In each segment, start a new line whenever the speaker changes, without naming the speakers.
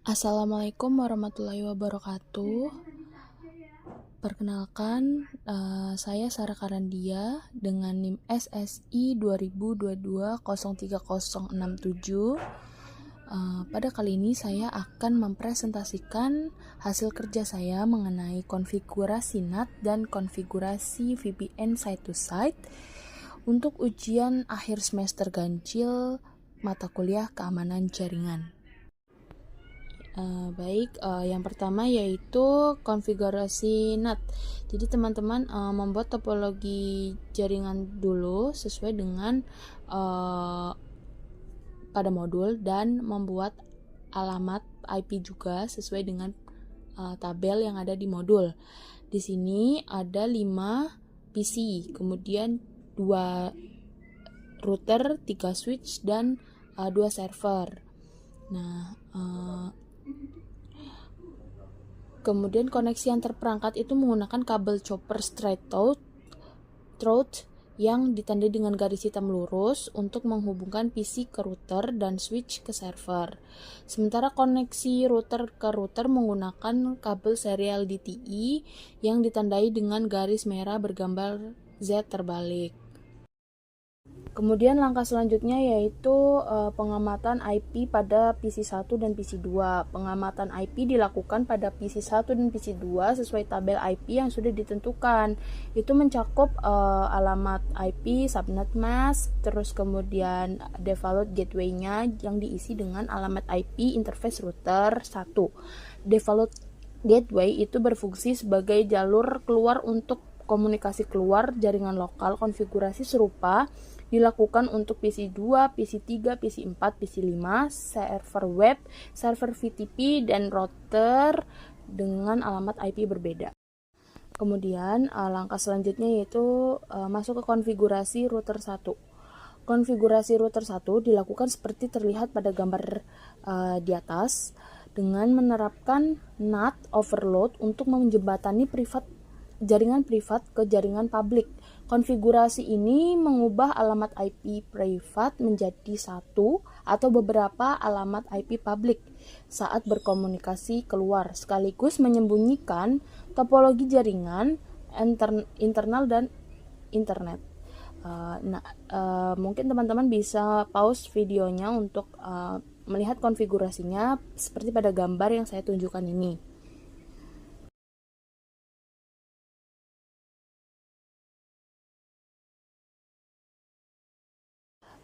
Assalamualaikum warahmatullahi wabarakatuh. Perkenalkan, saya Sarah Karandia dengan NIM SSI 2022-03067. Pada kali ini saya akan mempresentasikan hasil kerja saya mengenai konfigurasi NAT dan konfigurasi VPN site-to-site untuk ujian akhir semester ganjil mata kuliah keamanan jaringan. Yang pertama yaitu konfigurasi NAT. Jadi teman-teman membuat topologi jaringan dulu sesuai dengan pada modul dan membuat alamat IP juga sesuai dengan tabel yang ada di modul. Di sini ada 5 PC, kemudian 2 router, 3 switch dan 2 server. Nah, kemudian koneksi antar perangkat itu menggunakan kabel chopper straight through yang ditandai dengan garis hitam lurus untuk menghubungkan PC ke router dan switch ke server. Sementara koneksi router ke router menggunakan kabel serial DTI yang ditandai dengan garis merah bergambar Z terbalik. Kemudian langkah selanjutnya yaitu pengamatan IP pada PC1 dan PC2. Pengamatan IP dilakukan pada PC1 dan PC2 sesuai tabel IP yang sudah ditentukan. Itu mencakup alamat IP, subnet mask, terus kemudian default gateway-nya yang diisi dengan alamat IP interface router 1. Default gateway itu berfungsi sebagai jalur keluar untuk komunikasi keluar jaringan lokal. Konfigurasi serupa dilakukan untuk PC2, PC3, PC4, PC5, server web, server VTP, dan router dengan alamat IP berbeda. Kemudian langkah selanjutnya yaitu masuk ke konfigurasi router 1. Konfigurasi router 1 dilakukan seperti terlihat pada gambar di atas dengan menerapkan NAT overload untuk menjembatani jaringan privat ke jaringan publik. Konfigurasi ini mengubah alamat IP privat menjadi satu atau beberapa alamat IP publik saat berkomunikasi keluar, sekaligus menyembunyikan topologi jaringan internal dan internet. Mungkin teman-teman bisa pause videonya untuk melihat konfigurasinya seperti pada gambar yang saya tunjukkan ini.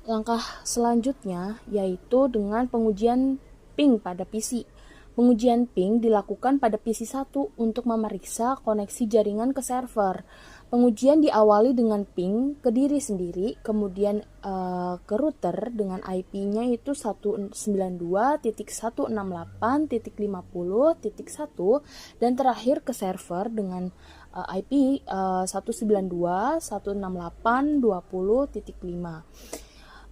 Langkah selanjutnya yaitu dengan pengujian ping pada PC. Pengujian ping dilakukan pada PC1 untuk memeriksa koneksi jaringan ke server. Pengujian diawali dengan ping ke diri sendiri, kemudian ke router dengan IP-nya itu 192.168.50.1 dan terakhir ke server dengan IP 192.168.20.5.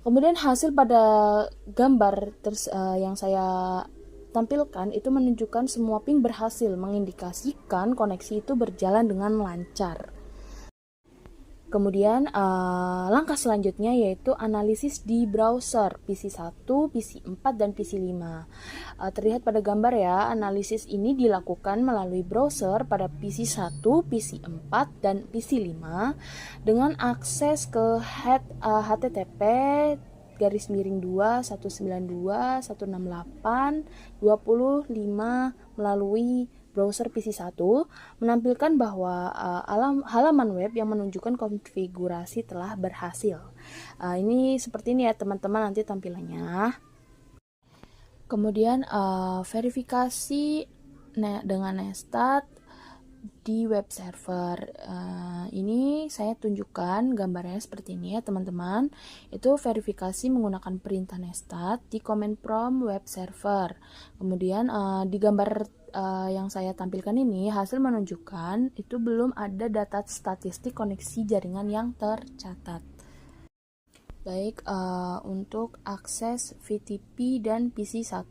Kemudian hasil pada gambar yang saya tampilkan itu menunjukkan semua ping berhasil, mengindikasikan koneksi itu berjalan dengan lancar. Kemudian langkah selanjutnya yaitu analisis di browser PC1, PC4, dan PC5. Terlihat pada gambar ya, analisis ini dilakukan melalui browser pada PC1, PC4, dan PC5 dengan akses ke http://2 192.168.20.5 melalui browser PC1 menampilkan bahwa halaman web yang menunjukkan konfigurasi telah berhasil. Ini seperti ini ya teman-teman nanti tampilannya. Kemudian verifikasi dengan Nestat di web server. Ini saya tunjukkan gambarnya seperti ini ya teman-teman. Itu verifikasi menggunakan perintah Nestat di command prompt web server. Kemudian di gambar yang saya tampilkan ini hasil menunjukkan itu belum ada data statistik koneksi jaringan yang tercatat. Baik, untuk akses VTP dan PC1.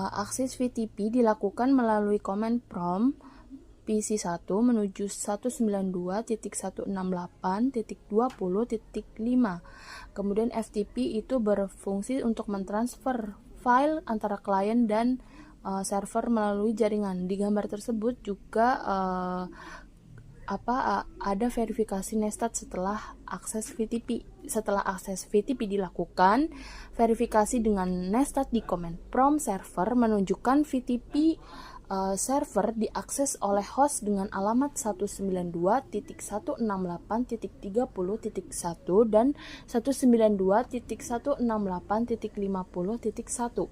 Akses VTP dilakukan melalui command prompt PC1 menuju 192.168.20.5. Kemudian FTP itu berfungsi untuk mentransfer file antara klien dan server melalui jaringan. Di gambar tersebut juga ada verifikasi nested setelah akses VTP. Setelah akses VTP dilakukan, verifikasi dengan nested di command prompt server menunjukkan VTP server diakses oleh host dengan alamat 192.168.30.1 dan 192.168.50.1.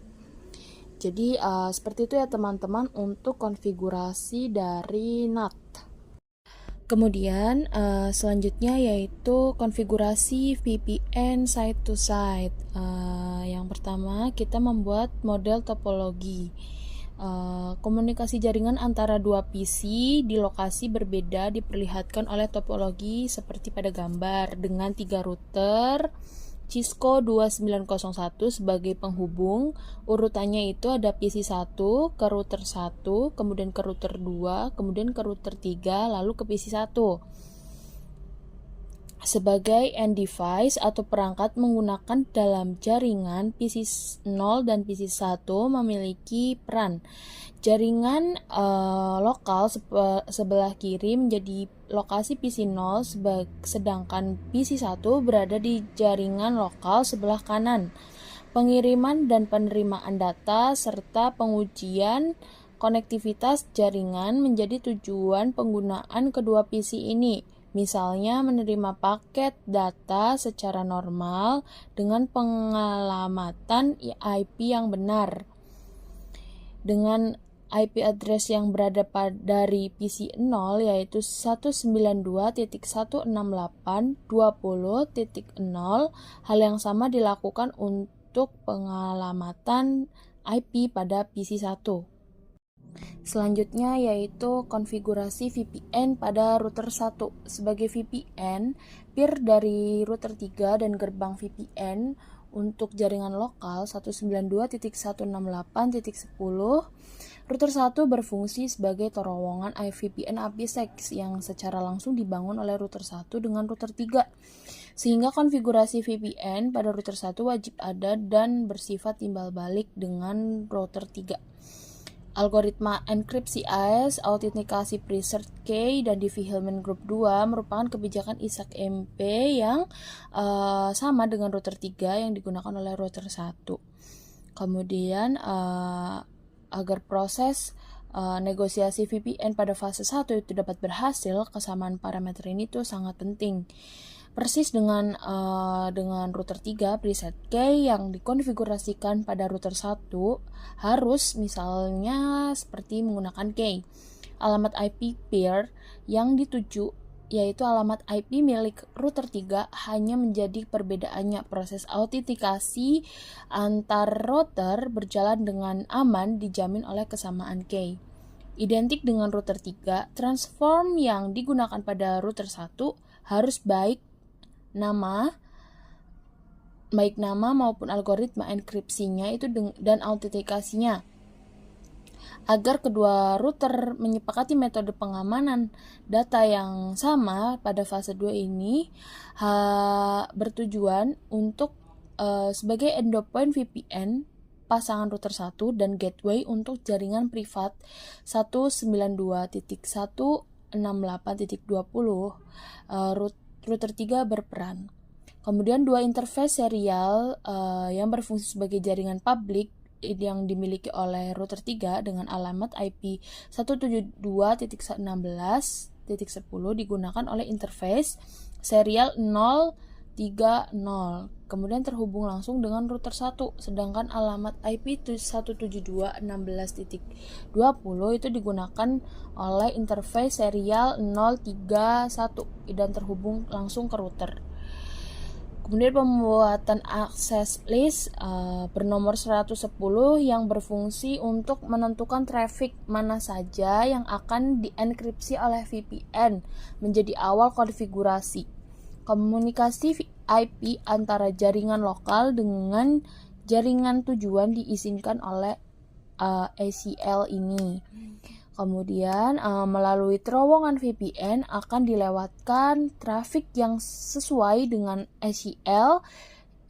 Jadi seperti itu ya teman-teman untuk konfigurasi dari NAT. Kemudian selanjutnya yaitu konfigurasi VPN site to site. Yang pertama kita membuat model topologi. Komunikasi jaringan antara dua PC di lokasi berbeda diperlihatkan oleh topologi seperti pada gambar dengan 3 router Cisco 2901 sebagai penghubung. Urutannya itu ada PC 1 ke router 1, kemudian ke router 2, kemudian ke router 3, lalu ke PC 1. Sebagai end device atau perangkat menggunakan dalam jaringan, PC 0 dan PC 1 memiliki peran. Jaringan lokal sebelah kiri menjadi lokasi PC 0, sedangkan PC 1 berada di jaringan lokal sebelah kanan. Pengiriman dan penerimaan data serta pengujian konektivitas jaringan menjadi tujuan penggunaan kedua PC ini. Misalnya menerima paket data secara normal dengan pengalamatan IP yang benar. Dengan IP address yang berada dari PC 0 yaitu 192.168.20.0, hal yang sama dilakukan untuk pengalamatan IP pada PC 1. Selanjutnya yaitu konfigurasi VPN pada router 1. Sebagai VPN, peer dari router 3 dan gerbang VPN untuk jaringan lokal 192.168.10. Router 1 berfungsi sebagai terowongan VPN IPsec yang secara langsung dibangun oleh router 1 dengan router 3. Sehingga konfigurasi VPN pada router 1 wajib ada dan bersifat timbal balik dengan router 3. Algoritma enkripsi AES, autentikasi preserved key, dan Diffie-Hellman Group 2 merupakan kebijakan ISAC-MP yang sama dengan router 3 yang digunakan oleh router 1. Kemudian agar proses negosiasi VPN pada fase 1 itu dapat berhasil, kesamaan parameter ini tuh sangat penting. Persis dengan router 3, preset key yang dikonfigurasikan pada router 1 harus misalnya seperti menggunakan key. Alamat IP peer yang dituju yaitu alamat IP milik router 3 hanya menjadi perbedaannya. Proses autentikasi antar router berjalan dengan aman dijamin oleh kesamaan key. Identik dengan router 3, transform yang digunakan pada router 1 harus baik nama maupun algoritma enkripsinya itu dan autentikasinya. Agar kedua router menyepakati metode pengamanan data yang sama pada fase 2 ini bertujuan untuk sebagai endpoint VPN pasangan router 1 dan gateway untuk jaringan privat 192.168.20. Router 3 berperan. Kemudian dua interface serial yang berfungsi sebagai jaringan publik yang dimiliki oleh router 3 dengan alamat IP 172.16.10 digunakan oleh interface serial 030. Kemudian terhubung langsung dengan router 1, sedangkan alamat IP 172.16.20 itu digunakan oleh interface serial 031 dan terhubung langsung ke router. Kemudian pembuatan access list bernomor 110 yang berfungsi untuk menentukan traffic mana saja yang akan dienkripsi oleh VPN menjadi awal konfigurasi. Komunikasi IP antara jaringan lokal dengan jaringan tujuan diizinkan oleh ACL ini. Kemudian melalui terowongan VPN akan dilewatkan trafik yang sesuai dengan ACL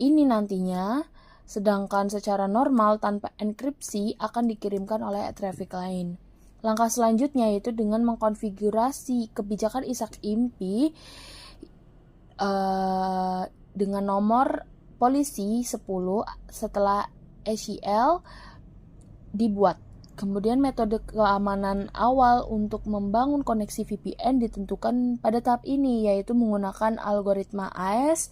ini nantinya Sedangkan secara normal tanpa enkripsi akan dikirimkan oleh traffic lain. Langkah selanjutnya yaitu dengan mengkonfigurasi kebijakan Ishak IMPI dengan nomor polisi 10 setelah SEL dibuat. Kemudian metode keamanan awal untuk membangun koneksi VPN ditentukan pada tahap ini, yaitu menggunakan algoritma AES,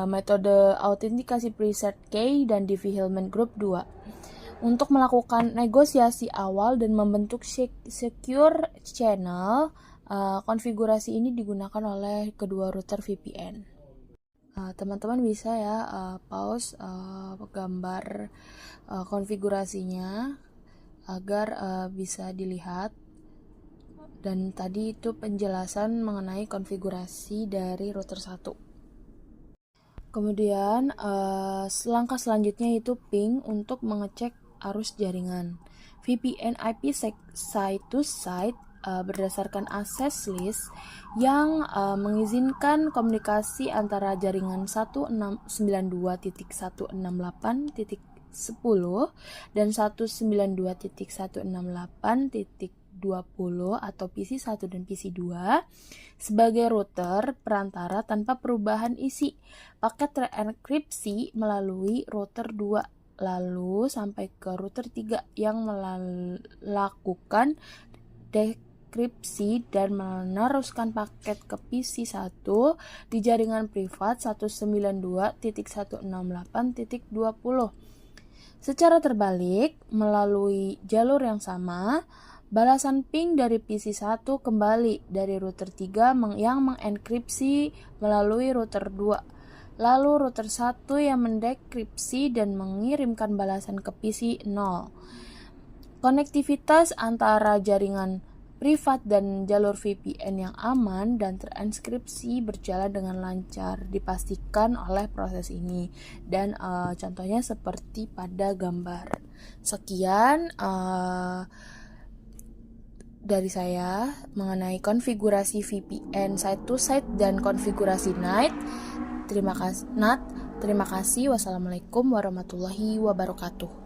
metode autentikasi preset key, dan Diffie-Hellman Group 2. Untuk melakukan negosiasi awal dan membentuk secure channel, konfigurasi ini digunakan oleh kedua router VPN. Teman-teman bisa ya pause gambar konfigurasinya agar bisa dilihat. Dan tadi itu penjelasan mengenai konfigurasi dari router 1. Kemudian langkah selanjutnya itu ping untuk mengecek arus jaringan. VPN IP site to site berdasarkan access list yang mengizinkan komunikasi antara jaringan 192.168.10 dan 192.168.20 atau PC1 dan PC2 sebagai router perantara tanpa perubahan isi. Paket terenkripsi melalui router 2 lalu sampai ke router 3 yang melakukan dekripsi dan meneruskan paket ke PC1 di jaringan privat 192.168.20. Secara terbalik, melalui jalur yang sama, balasan ping dari PC1 kembali dari router 3 yang mengenkripsi melalui router 2. Lalu router 1 yang mendekripsi dan mengirimkan balasan ke PC 0. Konektivitas antara jaringan privat dan jalur VPN yang aman dan terenkripsi berjalan dengan lancar dipastikan oleh proses ini, dan contohnya seperti pada gambar. Sekian dari saya mengenai konfigurasi VPN site to site dan konfigurasi NAT. Terima kasih. Wassalamualaikum warahmatullahi wabarakatuh.